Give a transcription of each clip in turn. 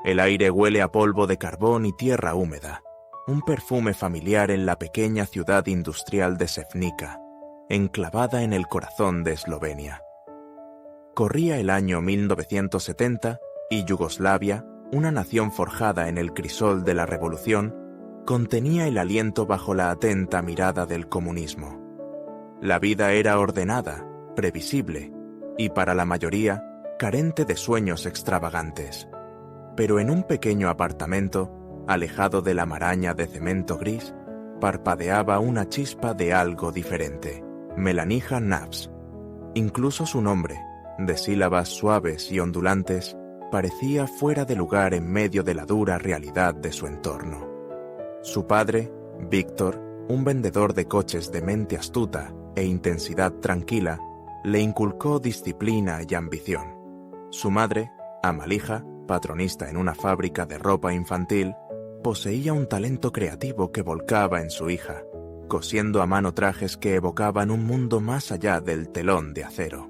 El aire huele a polvo de carbón y tierra húmeda, un perfume familiar en la pequeña ciudad industrial de Ševnica, enclavada en el corazón de Eslovenia. Corría el año 1970 y Yugoslavia, una nación forjada en el crisol de la revolución, contenía el aliento bajo la atenta mirada del comunismo. La vida era ordenada, previsible y, para la mayoría, carente de sueños extravagantes. Pero en un pequeño apartamento, alejado de la maraña de cemento gris, parpadeaba una chispa de algo diferente: Melanija Navs. Incluso su nombre, de sílabas suaves y ondulantes, parecía fuera de lugar en medio de la dura realidad de su entorno. Su padre, Víctor, un vendedor de coches de mente astuta e intensidad tranquila, le inculcó disciplina y ambición. Su madre, Amalija, patronista en una fábrica de ropa infantil, poseía un talento creativo que volcaba en su hija, cosiendo a mano trajes que evocaban un mundo más allá del telón de acero.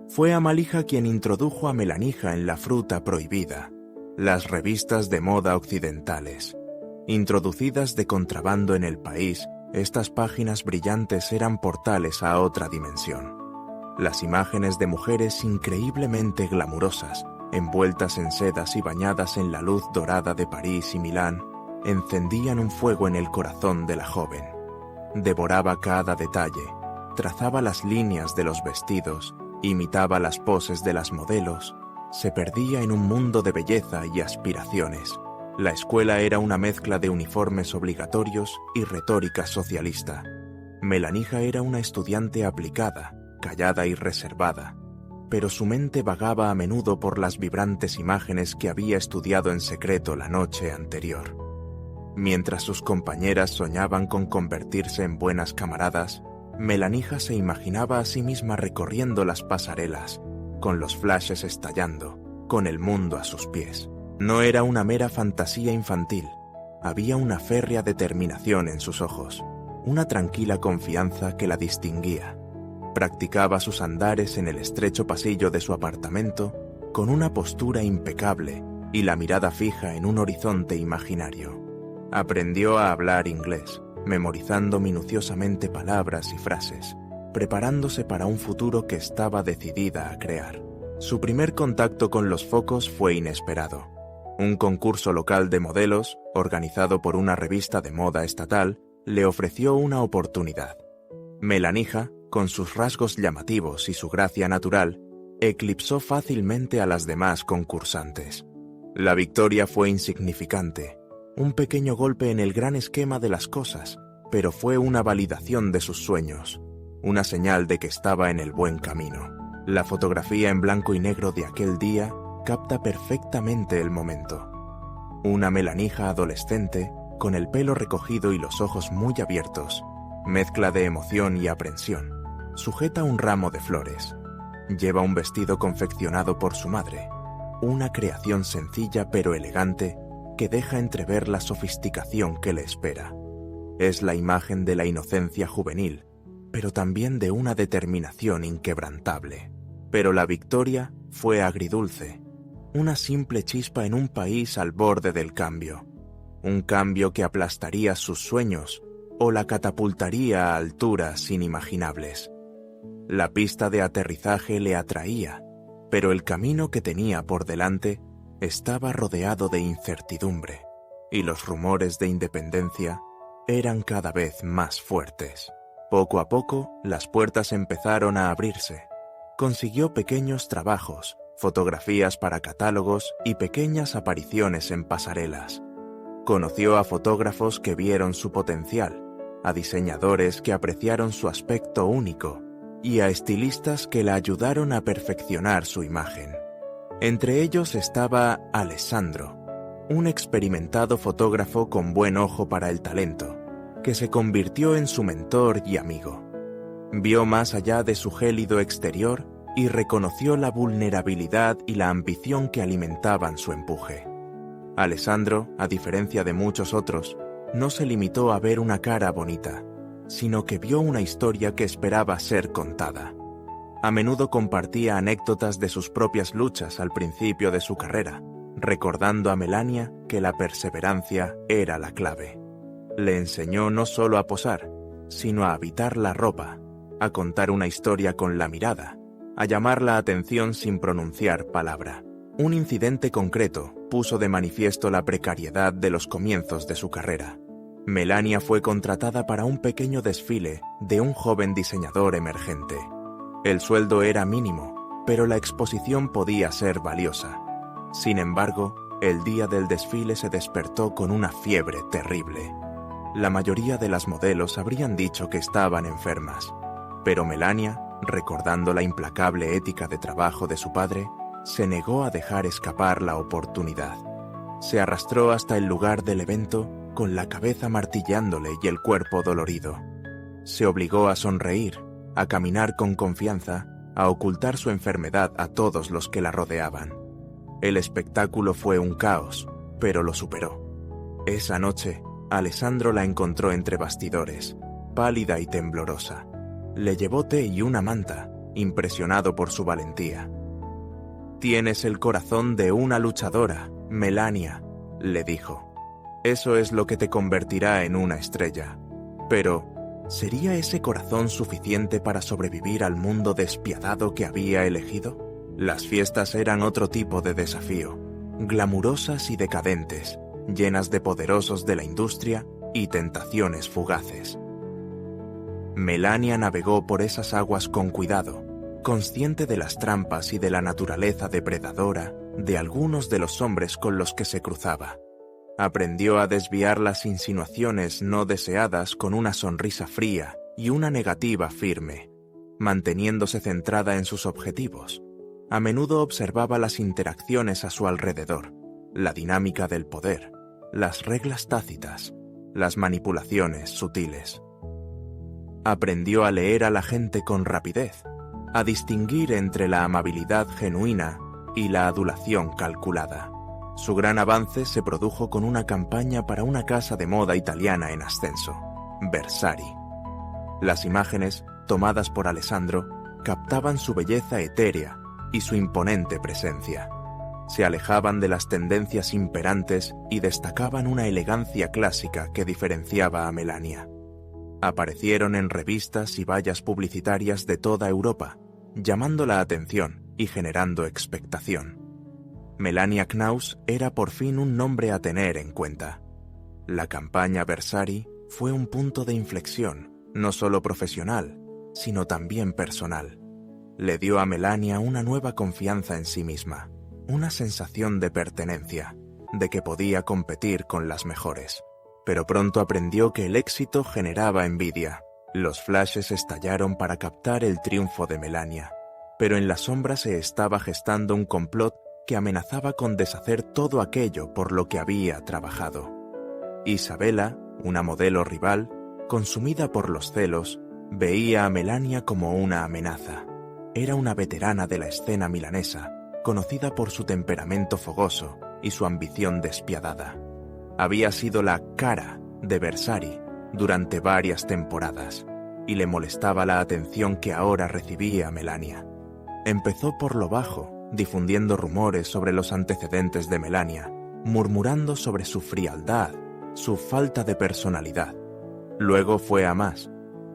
Fue Amalija quien introdujo a Melanija en la fruta prohibida, las revistas de moda occidentales. Introducidas de contrabando en el país, estas páginas brillantes eran portales a otra dimensión. Las imágenes de mujeres increíblemente glamurosas, envueltas en sedas y bañadas en la luz dorada de París y Milán, encendían un fuego en el corazón de la joven. Devoraba cada detalle, trazaba las líneas de los vestidos, imitaba las poses de las modelos, se perdía en un mundo de belleza y aspiraciones. La escuela era una mezcla de uniformes obligatorios y retórica socialista. Melanija era una estudiante aplicada, callada y reservada, pero su mente vagaba a menudo por las vibrantes imágenes que había estudiado en secreto la noche anterior. Mientras sus compañeras soñaban con convertirse en buenas camaradas, Melanija se imaginaba a sí misma recorriendo las pasarelas, con los flashes estallando, con el mundo a sus pies. No era una mera fantasía infantil, había una férrea determinación en sus ojos, una tranquila confianza que la distinguía. Practicaba sus andares en el estrecho pasillo de su apartamento con una postura impecable y la mirada fija en un horizonte imaginario. Aprendió a hablar inglés, memorizando minuciosamente palabras y frases, preparándose para un futuro que estaba decidida a crear. Su primer contacto con los focos fue inesperado. Un concurso local de modelos, organizado por una revista de moda estatal, le ofreció una oportunidad. Melanija, con sus rasgos llamativos y su gracia natural, eclipsó fácilmente a las demás concursantes. La victoria fue insignificante, un pequeño golpe en el gran esquema de las cosas, pero fue una validación de sus sueños, una señal de que estaba en el buen camino. La fotografía en blanco y negro de aquel día capta perfectamente el momento. Una Melanija adolescente, con el pelo recogido y los ojos muy abiertos, mezcla de emoción y aprensión, sujeta un ramo de flores. Lleva un vestido confeccionado por su madre, una creación sencilla pero elegante que deja entrever la sofisticación que le espera. Es la imagen de la inocencia juvenil, pero también de una determinación inquebrantable. Pero la victoria fue agridulce, una simple chispa en un país al borde del cambio, un cambio que aplastaría sus sueños o la catapultaría a alturas inimaginables. La pista de aterrizaje le atraía, pero el camino que tenía por delante estaba rodeado de incertidumbre, y los rumores de independencia eran cada vez más fuertes. Poco a poco, las puertas empezaron a abrirse. Consiguió pequeños trabajos, fotografías para catálogos y pequeñas apariciones en pasarelas. Conoció a fotógrafos que vieron su potencial, a diseñadores que apreciaron su aspecto único y a estilistas que la ayudaron a perfeccionar su imagen. Entre ellos estaba Alessandro, un experimentado fotógrafo con buen ojo para el talento, que se convirtió en su mentor y amigo. Vio más allá de su gélido exterior y reconoció la vulnerabilidad y la ambición que alimentaban su empuje. Alessandro, a diferencia de muchos otros, no se limitó a ver una cara bonita, sino que vio una historia que esperaba ser contada. A menudo compartía anécdotas de sus propias luchas al principio de su carrera, recordando a Melania que la perseverancia era la clave. Le enseñó no solo a posar, sino a habitar la ropa, a contar una historia con la mirada, a llamar la atención sin pronunciar palabra. Un incidente concreto puso de manifiesto la precariedad de los comienzos de su carrera. Melania fue contratada para un pequeño desfile de un joven diseñador emergente. El sueldo era mínimo, pero la exposición podía ser valiosa. Sin embargo, el día del desfile se despertó con una fiebre terrible. La mayoría de las modelos habrían dicho que estaban enfermas, pero Melania, recordando la implacable ética de trabajo de su padre, se negó a dejar escapar la oportunidad. Se arrastró hasta el lugar del evento con la cabeza martilleándole y el cuerpo dolorido. Se obligó a sonreír, a caminar con confianza, a ocultar su enfermedad a todos los que la rodeaban. El espectáculo fue un caos, pero lo superó. Esa noche, Alessandro la encontró entre bastidores, pálida y temblorosa. Le llevó té y una manta, impresionado por su valentía. «Tienes el corazón de una luchadora, Melania», le dijo. «Eso es lo que te convertirá en una estrella. Pero, ¿sería ese corazón suficiente para sobrevivir al mundo despiadado que había elegido?» Las fiestas eran otro tipo de desafío, glamurosas y decadentes, llenas de poderosos de la industria y tentaciones fugaces. Melania navegó por esas aguas con cuidado, consciente de las trampas y de la naturaleza depredadora de algunos de los hombres con los que se cruzaba. Aprendió a desviar las insinuaciones no deseadas con una sonrisa fría y una negativa firme, manteniéndose centrada en sus objetivos. A menudo observaba las interacciones a su alrededor, la dinámica del poder, las reglas tácitas, las manipulaciones sutiles. Aprendió a leer a la gente con rapidez, a distinguir entre la amabilidad genuina y la adulación calculada. Su gran avance se produjo con una campaña para una casa de moda italiana en ascenso, Versari. Las imágenes, tomadas por Alessandro, captaban su belleza etérea y su imponente presencia. Se alejaban de las tendencias imperantes y destacaban una elegancia clásica que diferenciaba a Melania. Aparecieron en revistas y vallas publicitarias de toda Europa, llamando la atención y generando expectación. Melania Knaus era por fin un nombre a tener en cuenta. La campaña Versari fue un punto de inflexión, no solo profesional, sino también personal. Le dio a Melania una nueva confianza en sí misma, una sensación de pertenencia, de que podía competir con las mejores. Pero pronto aprendió que el éxito generaba envidia. Los flashes estallaron para captar el triunfo de Melania, pero en la sombra se estaba gestando un complot que amenazaba con deshacer todo aquello por lo que había trabajado. Isabella, una modelo rival, consumida por los celos, veía a Melania como una amenaza. Era una veterana de la escena milanesa, conocida por su temperamento fogoso y su ambición despiadada. Había sido la cara de Versari durante varias temporadas, y le molestaba la atención que ahora recibía Melania. Empezó por lo bajo, difundiendo rumores sobre los antecedentes de Melania, murmurando sobre su frialdad, su falta de personalidad. Luego fue a más.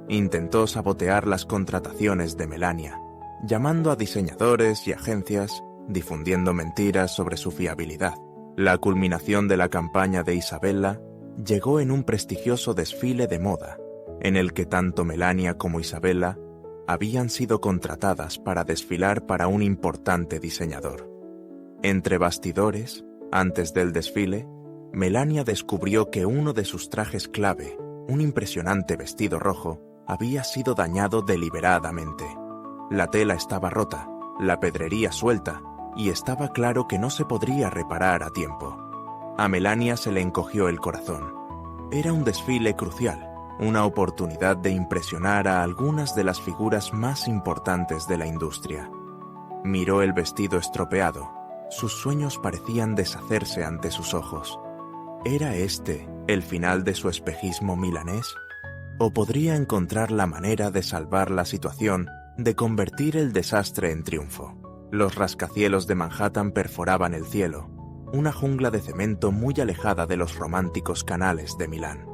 Intentó sabotear las contrataciones de Melania, llamando a diseñadores y agencias, difundiendo mentiras sobre su fiabilidad. La culminación de la campaña de Isabella llegó en un prestigioso desfile de moda, en el que tanto Melania como Isabella habían sido contratadas para desfilar para un importante diseñador. Entre bastidores, antes del desfile, Melania descubrió que uno de sus trajes clave, un impresionante vestido rojo, había sido dañado deliberadamente. La tela estaba rota, la pedrería suelta, y estaba claro que no se podría reparar a tiempo. A Melania se le encogió el corazón. Era un desfile crucial, una oportunidad de impresionar a algunas de las figuras más importantes de la industria. Miró el vestido estropeado. Sus sueños parecían deshacerse ante sus ojos. ¿Era este el final de su espejismo milanés? ¿O podría encontrar la manera de salvar la situación, de convertir el desastre en triunfo? Los rascacielos de Manhattan perforaban el cielo. una jungla de cemento muy alejada de los románticos canales de Milán.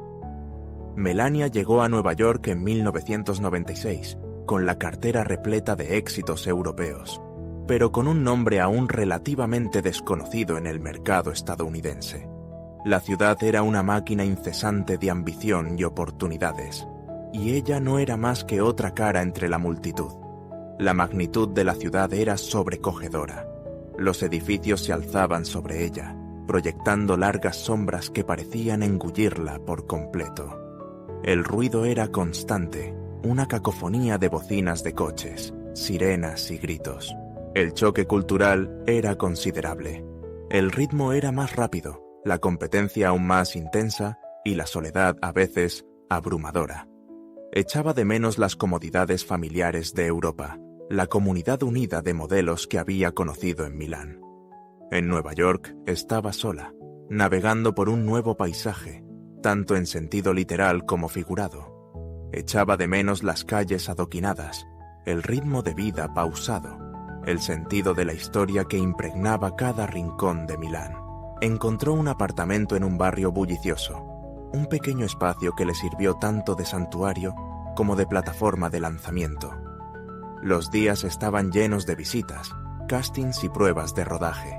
Melania llegó a Nueva York en 1996, con la cartera repleta de éxitos europeos, pero con un nombre aún relativamente desconocido en el mercado estadounidense. La ciudad era una máquina incesante de ambición y oportunidades, y ella no era más que otra cara entre la multitud. La magnitud de la ciudad era sobrecogedora. Los edificios se alzaban sobre ella, proyectando largas sombras que parecían engullirla por completo. El ruido era constante, una cacofonía de bocinas de coches, sirenas y gritos. El choque cultural era considerable. El ritmo era más rápido, la competencia aún más intensa y la soledad a veces abrumadora. Echaba de menos las comodidades familiares de Europa, la comunidad unida de modelos que había conocido en Milán. En Nueva York estaba sola, navegando por un nuevo paisaje, tanto en sentido literal como figurado. Echaba de menos las calles adoquinadas, el ritmo de vida pausado, el sentido de la historia que impregnaba cada rincón de Milán. Encontró un apartamento en un barrio bullicioso, un pequeño espacio que le sirvió tanto de santuario como de plataforma de lanzamiento. Los días estaban llenos de visitas, castings y pruebas de rodaje.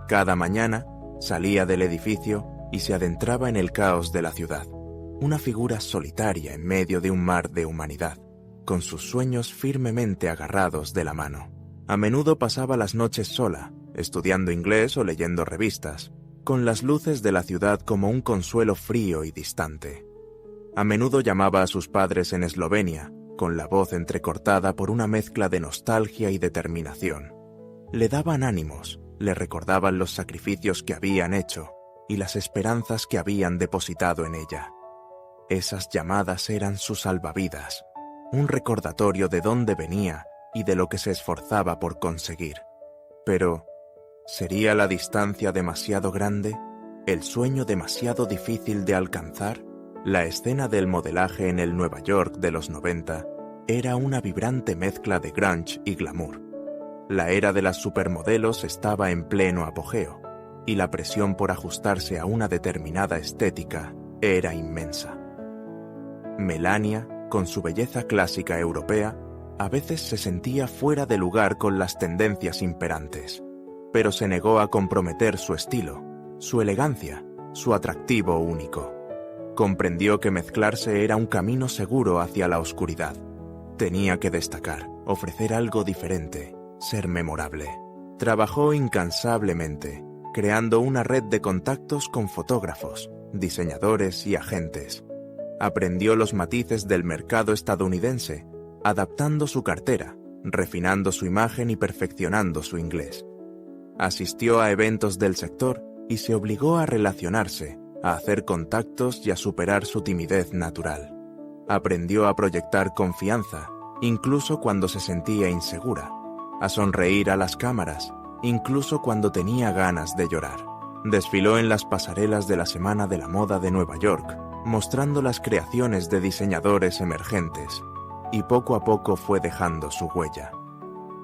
Cada mañana salía del edificio y se adentraba en el caos de la ciudad, una figura solitaria en medio de un mar de humanidad, con sus sueños firmemente agarrados de la mano. A menudo pasaba las noches sola, estudiando inglés o leyendo revistas, con las luces de la ciudad como un consuelo frío y distante. A menudo llamaba a sus padres en Eslovenia, con la voz entrecortada por una mezcla de nostalgia y determinación. Le daban ánimos, le recordaban los sacrificios que habían hecho y las esperanzas que habían depositado en ella. Esas llamadas eran su salvavidas, un recordatorio de dónde venía y de lo que se esforzaba por conseguir. Pero, ¿sería la distancia demasiado grande? ¿El sueño demasiado difícil de alcanzar? La escena del modelaje en el Nueva York de los 90 era una vibrante mezcla de grunge y glamour. La era de las supermodelos estaba en pleno apogeo, y la presión por ajustarse a una determinada estética era inmensa. Melania, con su belleza clásica europea, a veces se sentía fuera de lugar con las tendencias imperantes, pero se negó a comprometer su estilo, su elegancia, su atractivo único. Comprendió que mezclarse era un camino seguro hacia la oscuridad. Tenía que destacar, ofrecer algo diferente, ser memorable. Trabajó incansablemente, creando una red de contactos con fotógrafos, diseñadores y agentes. Aprendió los matices del mercado estadounidense, adaptando su cartera, refinando su imagen y perfeccionando su inglés. Asistió a eventos del sector y se obligó a relacionarse, a hacer contactos y a superar su timidez natural. Aprendió a proyectar confianza, incluso cuando se sentía insegura, a sonreír a las cámaras, incluso cuando tenía ganas de llorar. Desfiló en las pasarelas de la Semana de la Moda de Nueva York, mostrando las creaciones de diseñadores emergentes, y poco a poco fue dejando su huella.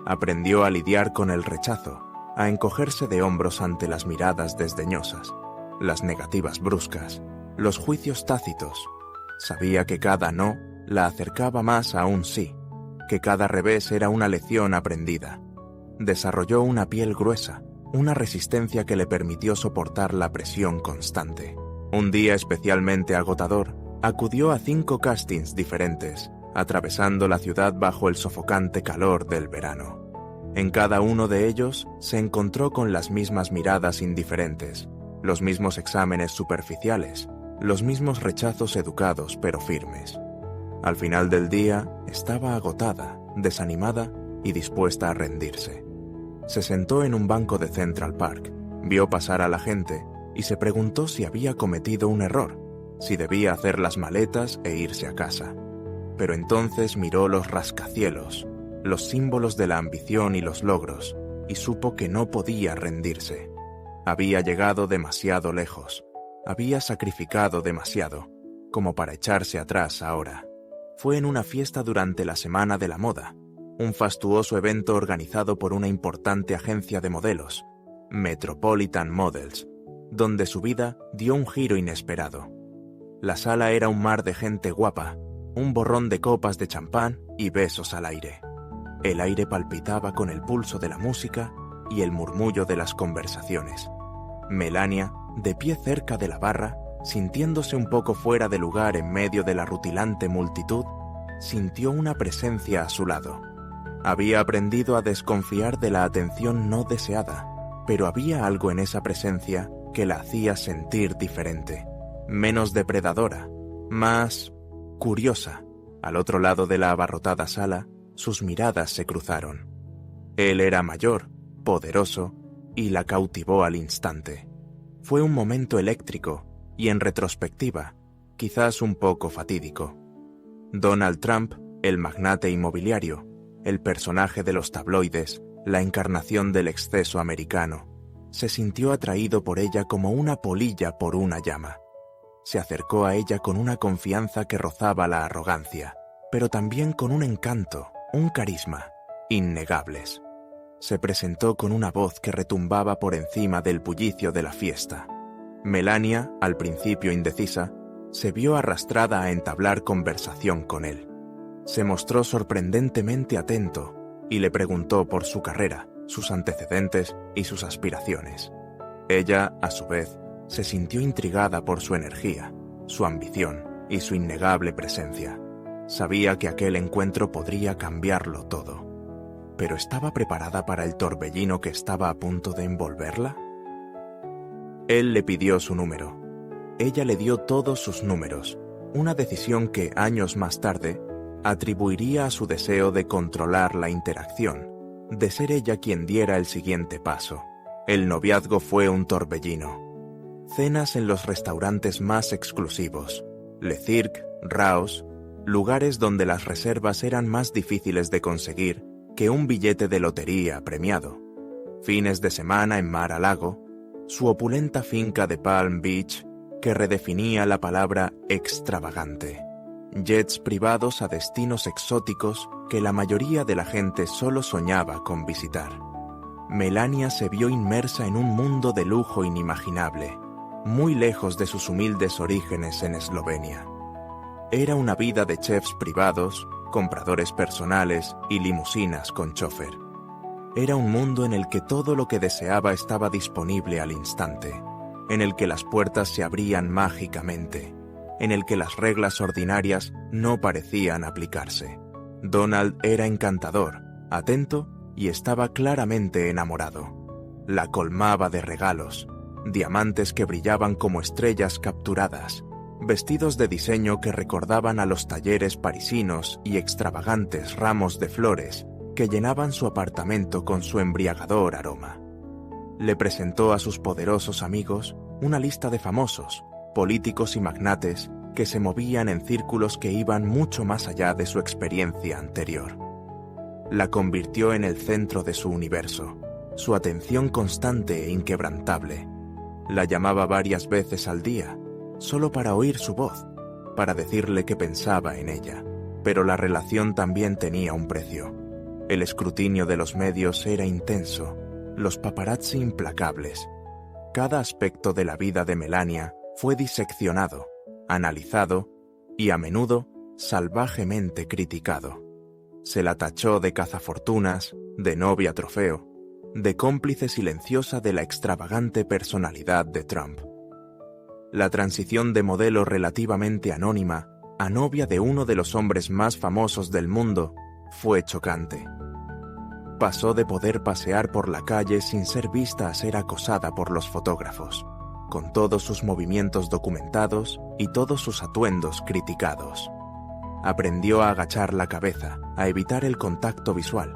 Aprendió a lidiar con el rechazo, a encogerse de hombros ante las miradas desdeñosas, las negativas bruscas, los juicios tácitos. Sabía que cada no la acercaba más a un sí, que cada revés era una lección aprendida. Desarrolló una piel gruesa, una resistencia que le permitió soportar la presión constante. Un día especialmente agotador, acudió a 5 castings diferentes, atravesando la ciudad bajo el sofocante calor del verano. En cada uno de ellos se encontró con las mismas miradas indiferentes, los mismos exámenes superficiales, los mismos rechazos educados pero firmes. Al final del día, estaba agotada, desanimada y dispuesta a rendirse. Se sentó en un banco de Central Park, vio pasar a la gente y se preguntó si había cometido un error, si debía hacer las maletas e irse a casa. Pero entonces miró los rascacielos, los símbolos de la ambición y los logros, y supo que no podía rendirse. Había llegado demasiado lejos, había sacrificado demasiado, como para echarse atrás ahora. Fue en una fiesta durante la Semana de la Moda, un fastuoso evento organizado por una importante agencia de modelos, Metropolitan Models, donde su vida dio un giro inesperado. La sala era un mar de gente guapa, un borrón de copas de champán y besos al aire. El aire palpitaba con el pulso de la música y el murmullo de las conversaciones. Melania, de pie cerca de la barra, sintiéndose un poco fuera de lugar en medio de la rutilante multitud, sintió una presencia a su lado. Había aprendido a desconfiar de la atención no deseada, pero había algo en esa presencia que la hacía sentir diferente, menos depredadora, más curiosa. Al otro lado de la abarrotada sala, sus miradas se cruzaron. Él era mayor, poderoso, y la cautivó al instante. Fue un momento eléctrico y, en retrospectiva, quizás un poco fatídico. Donald Trump, el magnate inmobiliario, el personaje de los tabloides, la encarnación del exceso americano, se sintió atraído por ella como una polilla por una llama. Se acercó a ella con una confianza que rozaba la arrogancia, pero también con un encanto, un carisma, innegables. Se presentó con una voz que retumbaba por encima del bullicio de la fiesta. Melania, al principio indecisa, se vio arrastrada a entablar conversación con él. Se mostró sorprendentemente atento y le preguntó por su carrera, sus antecedentes y sus aspiraciones. Ella, a su vez, se sintió intrigada por su energía, su ambición y su innegable presencia. Sabía que aquel encuentro podría cambiarlo todo. ¿Pero estaba preparada para el torbellino que estaba a punto de envolverla? Él le pidió su número. Ella le dio todos sus números, una decisión que, años más tarde, atribuiría a su deseo de controlar la interacción, de ser ella quien diera el siguiente paso. El noviazgo fue un torbellino. Cenas en los restaurantes más exclusivos, Le Cirque, Raos, lugares donde las reservas eran más difíciles de conseguir que un billete de lotería premiado. Fines de semana en Mar-a-Lago, su opulenta finca de Palm Beach, que redefinía la palabra extravagante. Jets privados a destinos exóticos que la mayoría de la gente solo soñaba con visitar. Melania se vio inmersa en un mundo de lujo inimaginable, muy lejos de sus humildes orígenes en Eslovenia. Era una vida de chefs privados, compradores personales y limusinas con chofer. Era un mundo en el que todo lo que deseaba estaba disponible al instante, en el que las puertas se abrían mágicamente, en el que las reglas ordinarias no parecían aplicarse. Donald era encantador, atento y estaba claramente enamorado. La colmaba de regalos, diamantes que brillaban como estrellas capturadas, vestidos de diseño que recordaban a los talleres parisinos y extravagantes ramos de flores que llenaban su apartamento con su embriagador aroma. Le presentó a sus poderosos amigos una lista de famosos, políticos y magnates que se movían en círculos que iban mucho más allá de su experiencia anterior. La convirtió en el centro de su universo, su atención constante e inquebrantable. La llamaba varias veces al día, solo para oír su voz, para decirle que pensaba en ella. Pero la relación también tenía un precio. El escrutinio de los medios era intenso, los paparazzi implacables. Cada aspecto de la vida de Melania fue diseccionado, analizado y, a menudo, salvajemente criticado. Se la tachó de cazafortunas, de novia trofeo, de cómplice silenciosa de la extravagante personalidad de Trump. La transición de modelo relativamente anónima a novia de uno de los hombres más famosos del mundo fue chocante. Pasó de poder pasear por la calle sin ser vista a ser acosada por los fotógrafos, con todos sus movimientos documentados y todos sus atuendos criticados. Aprendió a agachar la cabeza, a evitar el contacto visual,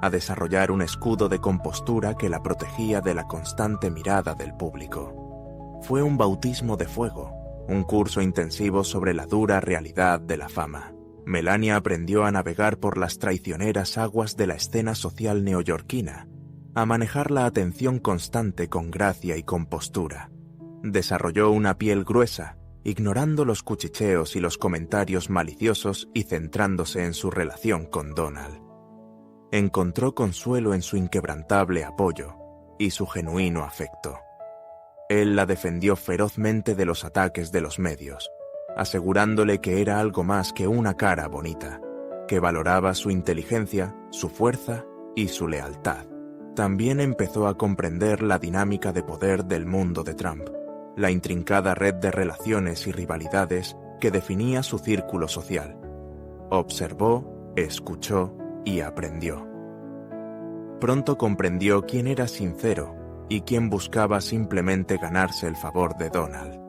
a desarrollar un escudo de compostura que la protegía de la constante mirada del público. Fue un bautismo de fuego, un curso intensivo sobre la dura realidad de la fama. Melania aprendió a navegar por las traicioneras aguas de la escena social neoyorquina, a manejar la atención constante con gracia y compostura. Desarrolló una piel gruesa, ignorando los cuchicheos y los comentarios maliciosos y centrándose en su relación con Donald. Encontró consuelo en su inquebrantable apoyo, y su genuino afecto. Él la defendió ferozmente de los ataques de los medios, asegurándole que era algo más que una cara bonita, que valoraba su inteligencia, su fuerza y su lealtad. También empezó a comprender la dinámica de poder del mundo de Trump, la intrincada red de relaciones y rivalidades que definía su círculo social. Observó, escuchó y aprendió. Pronto comprendió quién era sincero y quién buscaba simplemente ganarse el favor de Donald.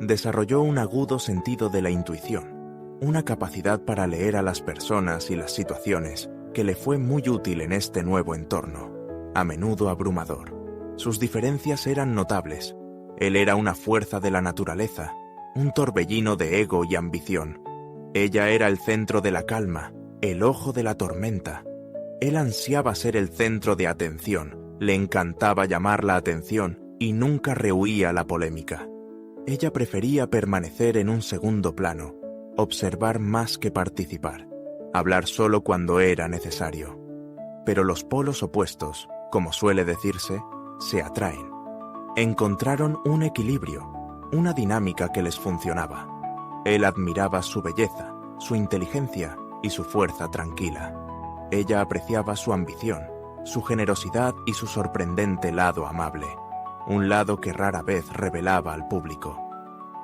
Desarrolló un agudo sentido de la intuición, una capacidad para leer a las personas y las situaciones que le fue muy útil en este nuevo entorno, a menudo abrumador. Sus diferencias eran notables. Él era una fuerza de la naturaleza, un torbellino de ego y ambición. Ella era el centro de la calma, el ojo de la tormenta. Él ansiaba ser el centro de atención, le encantaba llamar la atención y nunca rehuía la polémica. Ella prefería permanecer en un segundo plano, observar más que participar, hablar solo cuando era necesario. Pero los polos opuestos, como suele decirse, se atraen. Encontraron un equilibrio, una dinámica que les funcionaba. Él admiraba su belleza, su inteligencia y su fuerza tranquila. Ella apreciaba su ambición, su generosidad y su sorprendente lado amable, un lado que rara vez revelaba al público.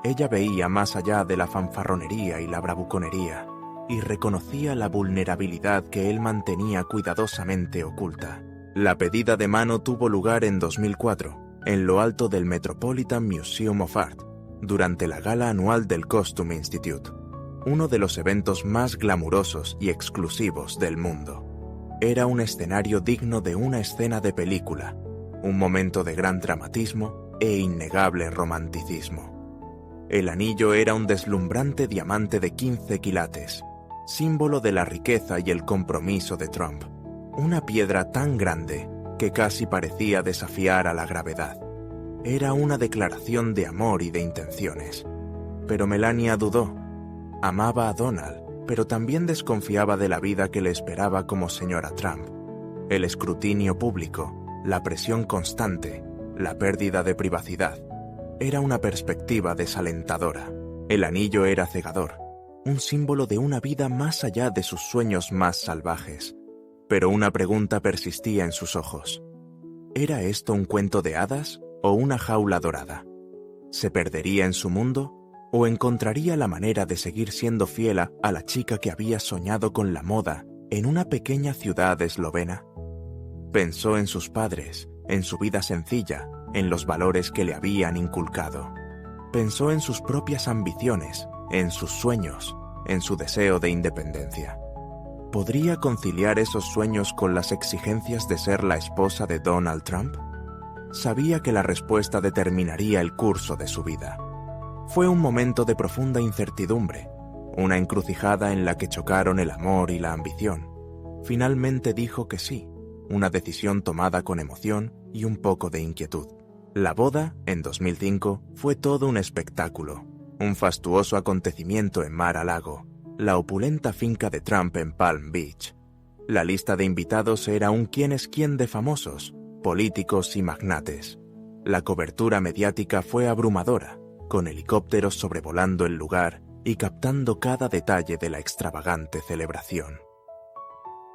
Ella veía más allá de la fanfarronería y la bravuconería, y reconocía la vulnerabilidad que él mantenía cuidadosamente oculta. La pedida de mano tuvo lugar en 2004, en lo alto del Metropolitan Museum of Art, durante la gala anual del Costume Institute, uno de los eventos más glamurosos y exclusivos del mundo. Era un escenario digno de una escena de película, un momento de gran dramatismo e innegable romanticismo. El anillo era un deslumbrante diamante de 15 quilates, símbolo de la riqueza y el compromiso de Trump, una piedra tan grande que casi parecía desafiar a la gravedad. Era una declaración de amor y de intenciones. Pero Melania dudó. Amaba a Donald, pero también desconfiaba de la vida que le esperaba como señora Trump. El escrutinio público, la presión constante, la pérdida de privacidad. Era una perspectiva desalentadora. El anillo era cegador, un símbolo de una vida más allá de sus sueños más salvajes. Pero una pregunta persistía en sus ojos. ¿Era esto un cuento de hadas o una jaula dorada? ¿Se perdería en su mundo o encontraría la manera de seguir siendo fiel a la chica que había soñado con la moda en una pequeña ciudad eslovena? Pensó en sus padres, en su vida sencilla, en los valores que le habían inculcado. Pensó en sus propias ambiciones, en sus sueños, en su deseo de independencia. ¿Podría conciliar esos sueños con las exigencias de ser la esposa de Donald Trump? Sabía que la respuesta determinaría el curso de su vida. Fue un momento de profunda incertidumbre, una encrucijada en la que chocaron el amor y la ambición. Finalmente dijo que sí, una decisión tomada con emoción y un poco de inquietud. La boda, en 2005, fue todo un espectáculo, un fastuoso acontecimiento en Mar-a-Lago, la opulenta finca de Trump en Palm Beach. La lista de invitados era un quién es quién de famosos, políticos y magnates. La cobertura mediática fue abrumadora, con helicópteros sobrevolando el lugar y captando cada detalle de la extravagante celebración.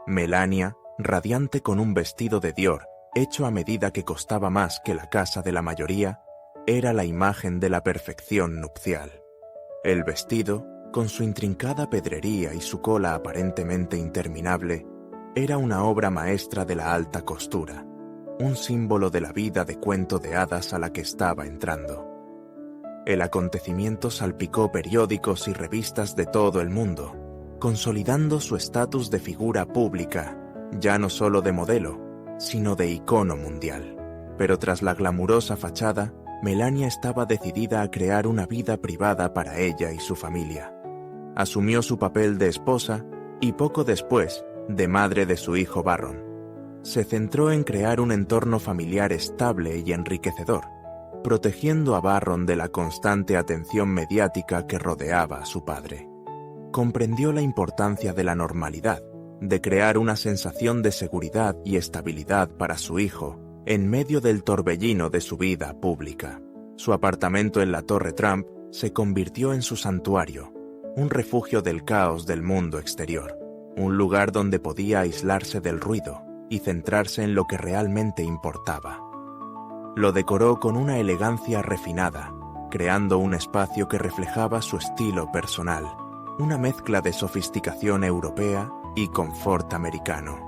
Melania, radiante con un vestido de Dior, hecho a medida que costaba más que la casa de la mayoría, era la imagen de la perfección nupcial. El vestido, con su intrincada pedrería y su cola aparentemente interminable, era una obra maestra de la alta costura, un símbolo de la vida de cuento de hadas a la que estaba entrando. El acontecimiento salpicó periódicos y revistas de todo el mundo, consolidando su estatus de figura pública, ya no solo de modelo, sino de icono mundial. Pero tras la glamurosa fachada, Melania estaba decidida a crear una vida privada para ella y su familia. Asumió su papel de esposa y poco después, de madre de su hijo Barron. Se centró en crear un entorno familiar estable y enriquecedor, protegiendo a Barron de la constante atención mediática que rodeaba a su padre. Comprendió la importancia de la normalidad, de crear una sensación de seguridad y estabilidad para su hijo en medio del torbellino de su vida pública. Su apartamento en la Torre Trump se convirtió en su santuario, un refugio del caos del mundo exterior, un lugar donde podía aislarse del ruido y centrarse en lo que realmente importaba. Lo decoró con una elegancia refinada, creando un espacio que reflejaba su estilo personal, una mezcla de sofisticación europea y confort americano.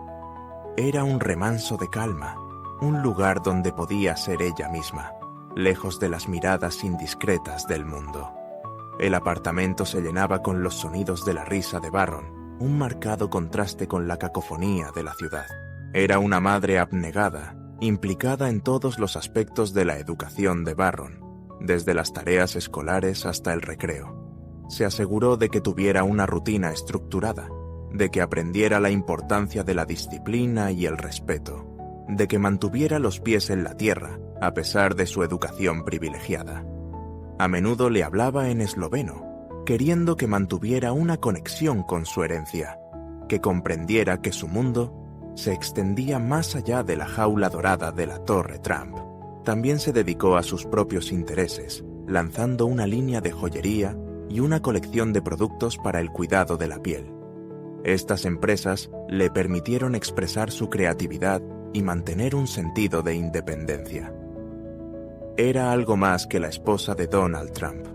Era un remanso de calma, un lugar donde podía ser ella misma, lejos de las miradas indiscretas del mundo. El apartamento se llenaba con los sonidos de la risa de Barron, un marcado contraste con la cacofonía de la ciudad. Era una madre abnegada, implicada en todos los aspectos de la educación de Barron, desde las tareas escolares hasta el recreo. Se aseguró de que tuviera una rutina estructurada, de que aprendiera la importancia de la disciplina y el respeto, de que mantuviera los pies en la tierra a pesar de su educación privilegiada. A menudo le hablaba en esloveno, queriendo que mantuviera una conexión con su herencia, que comprendiera que su mundo se extendía más allá de la jaula dorada de la Torre Trump. También se dedicó a sus propios intereses, lanzando una línea de joyería y una colección de productos para el cuidado de la piel. Estas empresas le permitieron expresar su creatividad y mantener un sentido de independencia. Era algo más que la esposa de Donald Trump.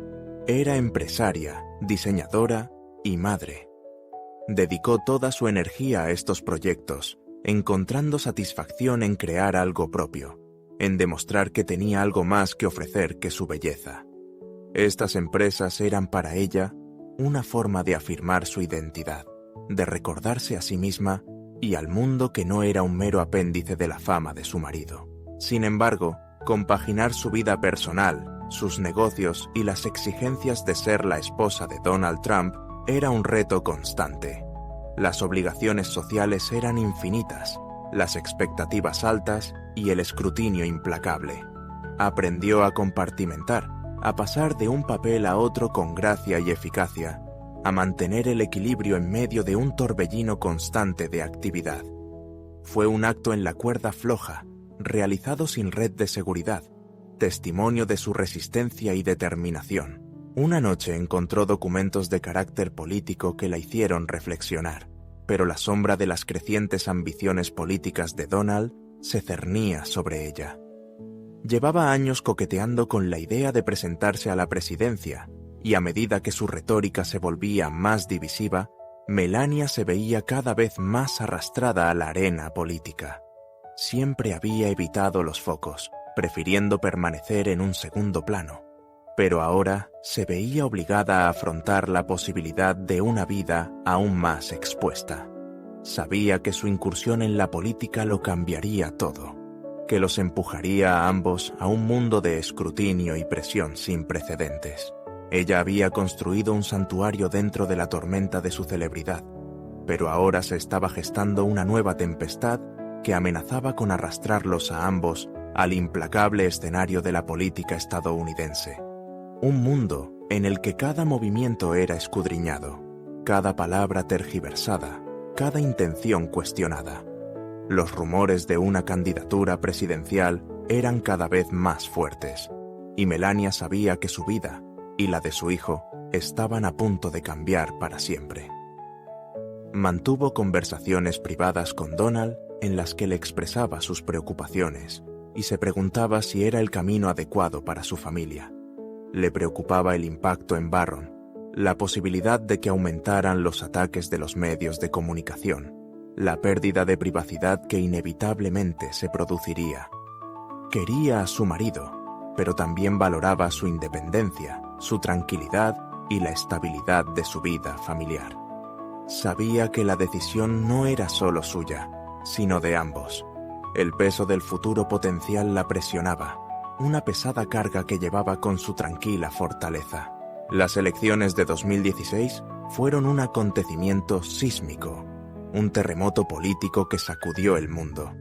Era empresaria, diseñadora y madre. Dedicó toda su energía a estos proyectos, encontrando satisfacción en crear algo propio, en demostrar que tenía algo más que ofrecer que su belleza. Estas empresas eran para ella una forma de afirmar su identidad, de recordarse a sí misma y al mundo que no era un mero apéndice de la fama de su marido. Sin embargo, compaginar su vida personal, sus negocios y las exigencias de ser la esposa de Donald Trump era un reto constante. Las obligaciones sociales eran infinitas, las expectativas altas y el escrutinio implacable. Aprendió a compartimentar, a pasar de un papel a otro con gracia y eficacia, a mantener el equilibrio en medio de un torbellino constante de actividad. Fue un acto en la cuerda floja, realizado sin red de seguridad, testimonio de su resistencia y determinación. Una noche encontró documentos de carácter político que la hicieron reflexionar, pero la sombra de las crecientes ambiciones políticas de Donald se cernía sobre ella. Llevaba años coqueteando con la idea de presentarse a la presidencia, y a medida que su retórica se volvía más divisiva, Melania se veía cada vez más arrastrada a la arena política. Siempre había evitado los focos, prefiriendo permanecer en un segundo plano, pero ahora se veía obligada a afrontar la posibilidad de una vida aún más expuesta. Sabía que su incursión en la política lo cambiaría todo, que los empujaría a ambos a un mundo de escrutinio y presión sin precedentes. Ella había construido un santuario dentro de la tormenta de su celebridad, pero ahora se estaba gestando una nueva tempestad que amenazaba con arrastrarlos a ambos al implacable escenario de la política estadounidense. Un mundo en el que cada movimiento era escudriñado, cada palabra tergiversada, cada intención cuestionada. Los rumores de una candidatura presidencial eran cada vez más fuertes, y Melania sabía que su vida y la de su hijo estaban a punto de cambiar para siempre. Mantuvo conversaciones privadas con Donald en las que le expresaba sus preocupaciones y se preguntaba si era el camino adecuado para su familia. Le preocupaba el impacto en Barron, la posibilidad de que aumentaran los ataques de los medios de comunicación, la pérdida de privacidad que inevitablemente se produciría. Quería a su marido, pero también valoraba su independencia, su tranquilidad y la estabilidad de su vida familiar. Sabía que la decisión no era solo suya, sino de ambos. El peso del futuro potencial la presionaba, una pesada carga que llevaba con su tranquila fortaleza. Las elecciones de 2016 fueron un acontecimiento sísmico, un terremoto político que sacudió el mundo.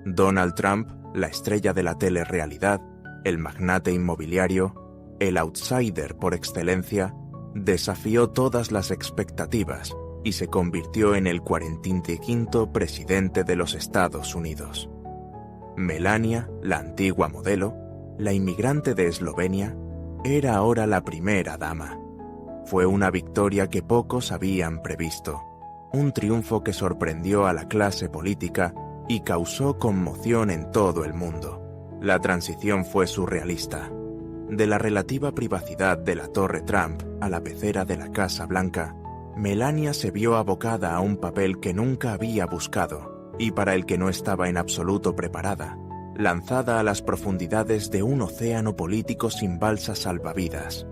Donald Trump, la estrella de la telerrealidad, el magnate inmobiliario, el outsider por excelencia, desafió todas las expectativas y se convirtió en el 45º presidente de los Estados Unidos. Melania, la antigua modelo, la inmigrante de Eslovenia, era ahora la primera dama. Fue una victoria que pocos habían previsto, un triunfo que sorprendió a la clase política y causó conmoción en todo el mundo. La transición fue surrealista. De la relativa privacidad de la Torre Trump a la pecera de la Casa Blanca, Melania se vio abocada a un papel que nunca había buscado y para el que no estaba en absoluto preparada, lanzada a las profundidades de un océano político sin balsas salvavidas.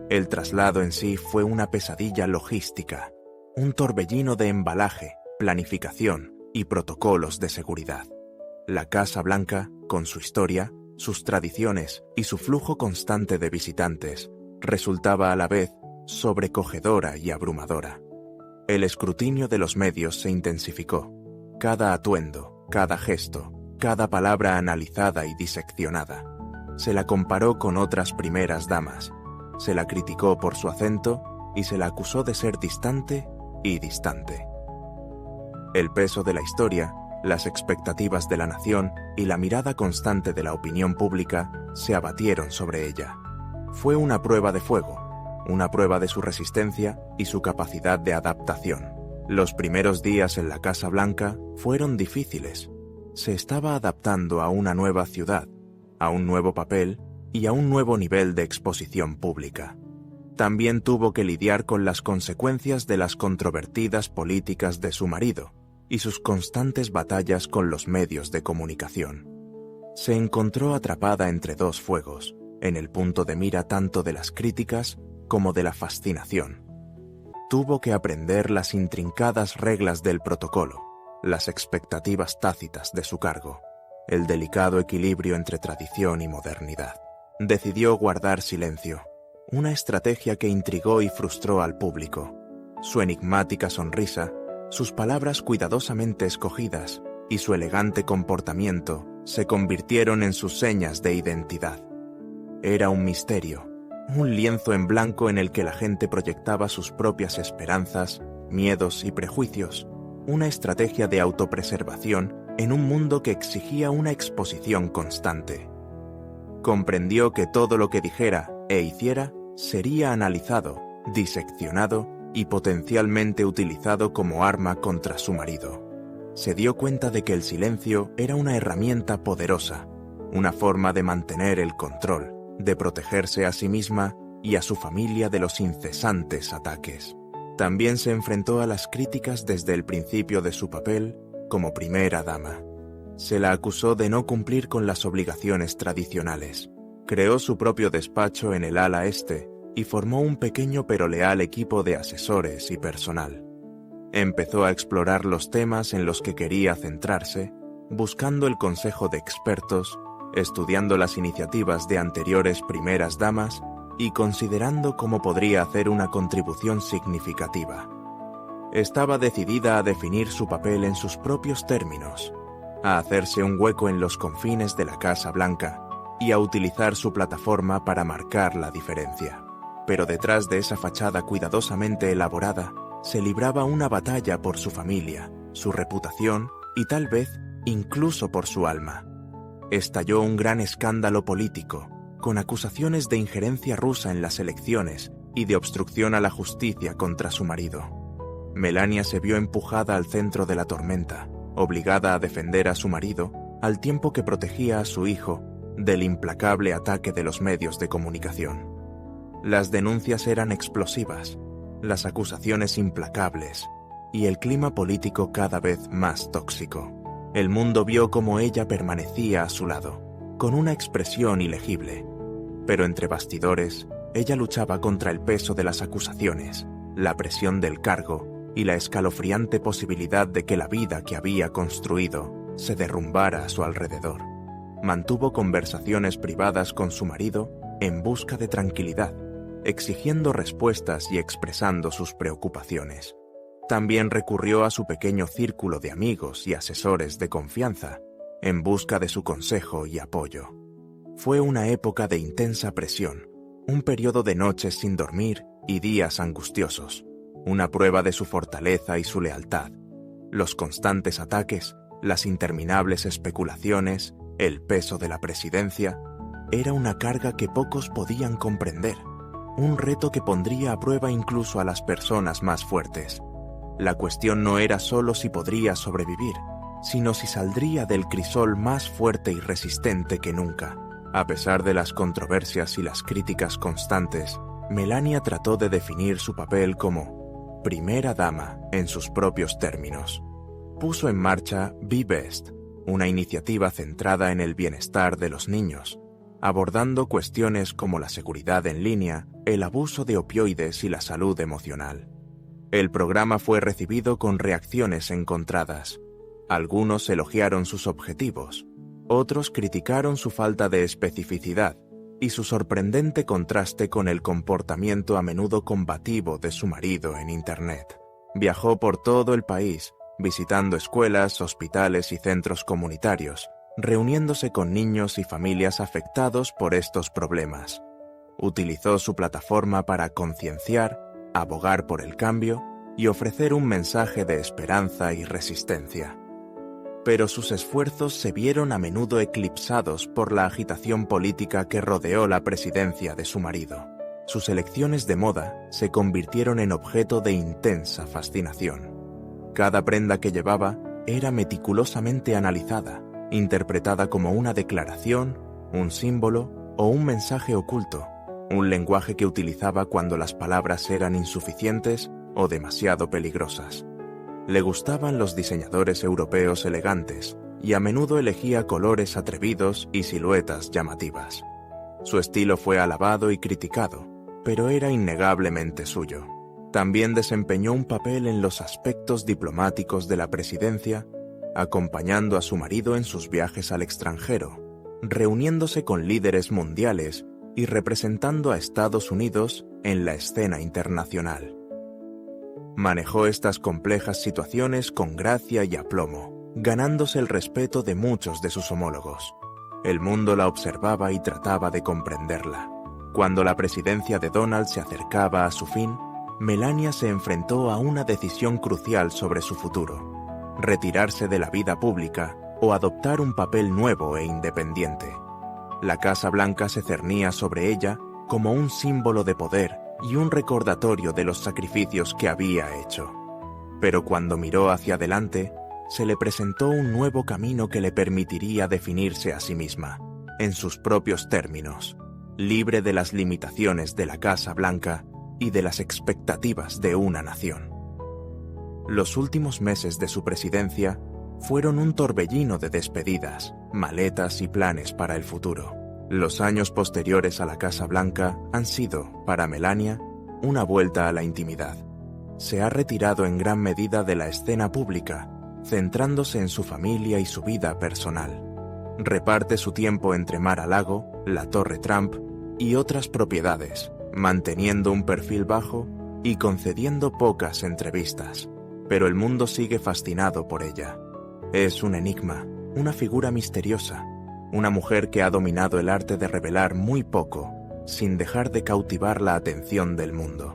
El traslado en sí fue una pesadilla logística, un torbellino de embalaje, planificación y protocolos de seguridad. La Casa Blanca, con su historia, sus tradiciones y su flujo constante de visitantes, resultaba a la vez sobrecogedora y abrumadora. El escrutinio de los medios se intensificó. Cada atuendo, cada gesto, cada palabra analizada y diseccionada. Se la comparó con otras primeras damas, se la criticó por su acento y se la acusó de ser distante y distante. El peso de la historia, las expectativas de la nación y la mirada constante de la opinión pública se abatieron sobre ella. Fue una prueba de fuego, una prueba de su resistencia y su capacidad de adaptación. Los primeros días en la Casa Blanca fueron difíciles. Se estaba adaptando a una nueva ciudad, a un nuevo papel y a un nuevo nivel de exposición pública. También tuvo que lidiar con las consecuencias de las controvertidas políticas de su marido y sus constantes batallas con los medios de comunicación. Se encontró atrapada entre dos fuegos, en el punto de mira tanto de las críticas como de la fascinación. Tuvo que aprender las intrincadas reglas del protocolo, las expectativas tácitas de su cargo, el delicado equilibrio entre tradición y modernidad. Decidió guardar silencio, una estrategia que intrigó y frustró al público. Su enigmática sonrisa, sus palabras cuidadosamente escogidas y su elegante comportamiento se convirtieron en sus señas de identidad. Era un misterio, un lienzo en blanco en el que la gente proyectaba sus propias esperanzas, miedos y prejuicios, una estrategia de autopreservación en un mundo que exigía una exposición constante. Comprendió que todo lo que dijera e hiciera sería analizado, diseccionado y potencialmente utilizado como arma contra su marido. Se dio cuenta de que el silencio era una herramienta poderosa, una forma de mantener el control, de protegerse a sí misma y a su familia de los incesantes ataques. También se enfrentó a las críticas desde el principio de su papel como primera dama. Se la acusó de no cumplir con las obligaciones tradicionales. Creó su propio despacho en el ala este y formó un pequeño pero leal equipo de asesores y personal. Empezó a explorar los temas en los que quería centrarse, buscando el consejo de expertos, estudiando las iniciativas de anteriores primeras damas y considerando cómo podría hacer una contribución significativa. Estaba decidida a definir su papel en sus propios términos, a hacerse un hueco en los confines de la Casa Blanca y a utilizar su plataforma para marcar la diferencia. Pero detrás de esa fachada cuidadosamente elaborada, se libraba una batalla por su familia, su reputación y tal vez incluso por su alma. Estalló un gran escándalo político, con acusaciones de injerencia rusa en las elecciones y de obstrucción a la justicia contra su marido. Melania se vio empujada al centro de la tormenta, obligada a defender a su marido, al tiempo que protegía a su hijo del implacable ataque de los medios de comunicación. Las denuncias eran explosivas, las acusaciones implacables y el clima político cada vez más tóxico. El mundo vio cómo ella permanecía a su lado, con una expresión ilegible. Pero entre bastidores, ella luchaba contra el peso de las acusaciones, la presión del cargo y la escalofriante posibilidad de que la vida que había construido se derrumbara a su alrededor. Mantuvo conversaciones privadas con su marido en busca de tranquilidad, exigiendo respuestas y expresando sus preocupaciones. También recurrió a su pequeño círculo de amigos y asesores de confianza, en busca de su consejo y apoyo. Fue una época de intensa presión, un periodo de noches sin dormir y días angustiosos, una prueba de su fortaleza y su lealtad. Los constantes ataques, Las interminables especulaciones, el peso de la presidencia, era una carga que pocos podían comprender, un reto que pondría a prueba incluso a las personas más fuertes. La cuestión no era solo si podría sobrevivir, sino si saldría del crisol más fuerte y resistente que nunca. A pesar de las controversias y las críticas constantes, Melania trató de definir su papel como primera dama en sus propios términos. Puso en marcha Be Best, una iniciativa centrada en el bienestar de los niños, abordando cuestiones como la seguridad en línea, el abuso de opioides y la salud emocional. El programa fue recibido con reacciones encontradas. Algunos elogiaron sus objetivos, otros criticaron su falta de especificidad y su sorprendente contraste con el comportamiento a menudo combativo de su marido en Internet. Viajó por todo el país, visitando escuelas, hospitales y centros comunitarios, reuniéndose con niños y familias afectados por estos problemas. Utilizó su plataforma para concienciar, abogar por el cambio y ofrecer un mensaje de esperanza y resistencia. Pero sus esfuerzos se vieron a menudo eclipsados por la agitación política que rodeó la presidencia de su marido. Sus elecciones de moda se convirtieron en objeto de intensa fascinación. Cada prenda que llevaba era meticulosamente analizada, interpretada como una declaración, un símbolo o un mensaje oculto, un lenguaje que utilizaba cuando las palabras eran insuficientes o demasiado peligrosas. Le gustaban los diseñadores europeos elegantes y a menudo elegía colores atrevidos y siluetas llamativas. Su estilo fue alabado y criticado, pero era innegablemente suyo. También desempeñó un papel en los aspectos diplomáticos de la presidencia, acompañando a su marido en sus viajes al extranjero, reuniéndose con líderes mundiales y representando a Estados Unidos en la escena internacional. Manejó estas complejas situaciones con gracia y aplomo, ganándose el respeto de muchos de sus homólogos. El mundo la observaba y trataba de comprenderla. Cuando la presidencia de Donald se acercaba a su fin, Melania se enfrentó a una decisión crucial sobre su futuro: retirarse de la vida pública o adoptar un papel nuevo e independiente. La Casa Blanca se cernía sobre ella como un símbolo de poder y un recordatorio de los sacrificios que había hecho. Pero cuando miró hacia adelante, se le presentó un nuevo camino que le permitiría definirse a sí misma, en sus propios términos, libre de las limitaciones de la Casa Blanca y de las expectativas de una nación. Los últimos meses de su presidencia fueron un torbellino de despedidas, maletas y planes para el futuro. Los años posteriores a la Casa Blanca han sido, para Melania, una vuelta a la intimidad. Se ha retirado en gran medida de la escena pública, centrándose en su familia y su vida personal. Reparte su tiempo entre Mar-a-Lago, la Torre Trump y otras propiedades, manteniendo un perfil bajo y concediendo pocas entrevistas. Pero el mundo sigue fascinado por ella. Es un enigma, una figura misteriosa, una mujer que ha dominado el arte de revelar muy poco, sin dejar de cautivar la atención del mundo.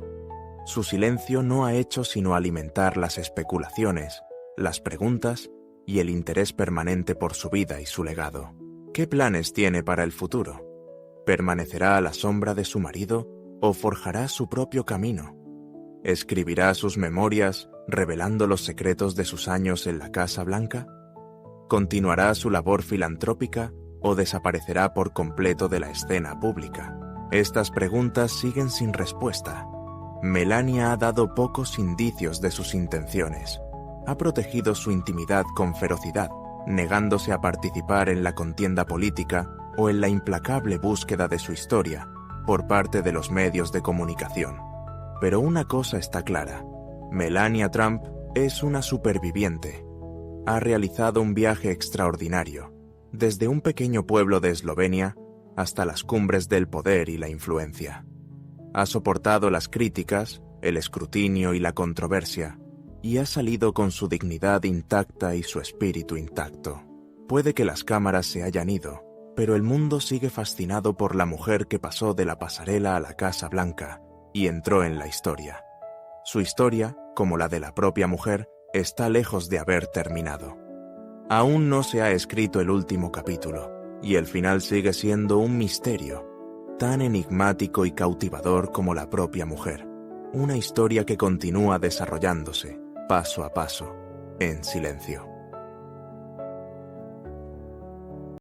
Su silencio no ha hecho sino alimentar las especulaciones, las preguntas y el interés permanente por su vida y su legado. ¿Qué planes tiene para el futuro? ¿Permanecerá a la sombra de su marido o forjará su propio camino? ¿Escribirá sus memorias revelando los secretos de sus años en la Casa Blanca? ¿Continuará su labor filantrópica o desaparecerá por completo de la escena pública? Estas preguntas siguen sin respuesta. Melania ha dado pocos indicios de sus intenciones. Ha protegido su intimidad con ferocidad, negándose a participar en la contienda política o en la implacable búsqueda de su historia por parte de los medios de comunicación. Pero una cosa está clara: Melania Trump es una superviviente. Ha realizado un viaje extraordinario, desde un pequeño pueblo de Eslovenia hasta las cumbres del poder y la influencia. Ha soportado las críticas, el escrutinio y la controversia, y ha salido con su dignidad intacta y su espíritu intacto. Puede que las cámaras se hayan ido, pero el mundo sigue fascinado por la mujer que pasó de la pasarela a la Casa Blanca y entró en la historia. Su historia, como la de la propia mujer, está lejos de haber terminado. Aún no se ha escrito el último capítulo, y el final sigue siendo un misterio, tan enigmático y cautivador como la propia mujer. Una historia que continúa desarrollándose, paso a paso, en silencio.